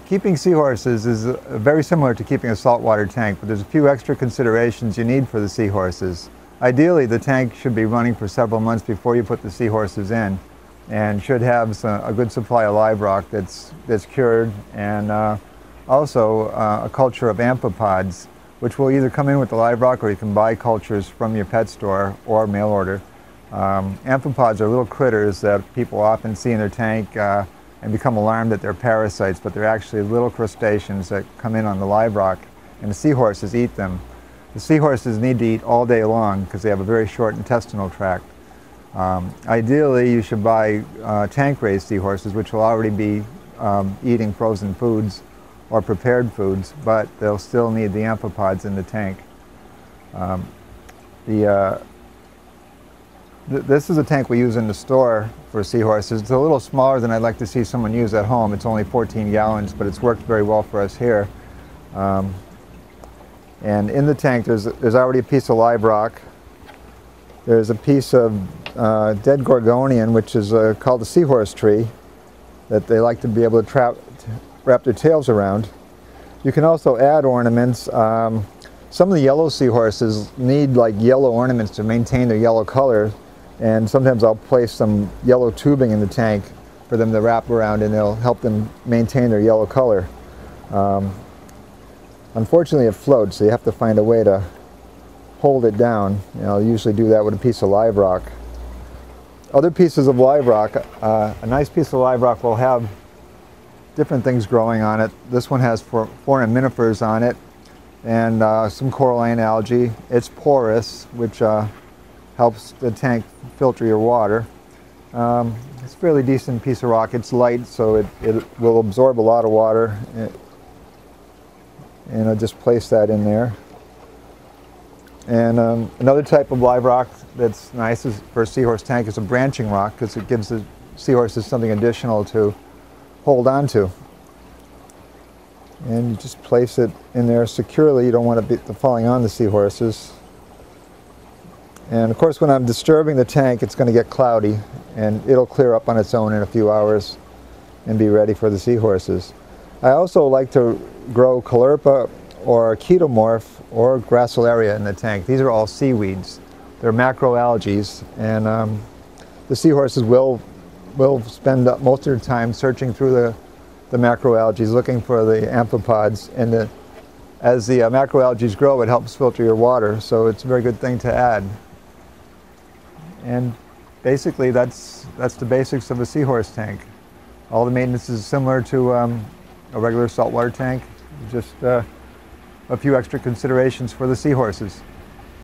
Keeping seahorses is very similar to keeping a saltwater tank, but there's a few extra considerations you need for the seahorses. Ideally, the tank should be running for several months before you put the seahorses in, and should have a good supply of live rock that's cured, and also a culture of amphipods, which will either come in with the live rock, or you can buy cultures from your pet store or mail order. Amphipods are little critters that people often see in their tank and become alarmed that they're parasites, but they're actually little crustaceans that come in on the live rock, and the seahorses eat them. The seahorses need to eat all day long because they have a very short intestinal tract. Ideally, you should buy tank-raised seahorses, which will already be eating frozen foods or prepared foods, but they'll still need the amphipods in the tank. This is a tank we use in the store for seahorses. It's a little smaller than I'd like to see someone use at home. It's only 14 gallons, but it's worked very well for us here. And in the tank, there's already a piece of live rock. There's a piece of dead gorgonian, which is called the seahorse tree, that they like to be able to wrap their tails around. You can also add ornaments. Some of the yellow seahorses need like yellow ornaments to maintain their yellow color, and sometimes I'll place some yellow tubing in the tank for them to wrap around, and it'll help them maintain their yellow color. Unfortunately, it floats, so you have to find a way to hold it down. I'll usually do that with a piece of live rock. Other pieces of live rock, a nice piece of live rock will have different things growing on it. This one has foraminifers on it, and some coralline algae. It's porous, which helps the tank filter your water. It's a fairly decent piece of rock. It's light, so it will absorb a lot of water. And I'll just place that in there. And another type of live rock that's nice for a seahorse tank is a branching rock, because it gives the seahorses something additional to hold on to. And you just place it in there securely. You don't want it falling on the seahorses. And of course, when I'm disturbing the tank, it's going to get cloudy, and it'll clear up on its own in a few hours and be ready for the seahorses. I also like to grow caulerpa or ketomorph or gracilaria in the tank. These are all seaweeds. They're macroalgae, and the seahorses will spend most of their time searching through the macroalgae, looking for the amphipods, and as the macroalgae grow, it helps filter your water, so it's a very good thing to add. And basically, that's the basics of a seahorse tank. All the maintenance is similar to a regular saltwater tank, just a few extra considerations for the seahorses.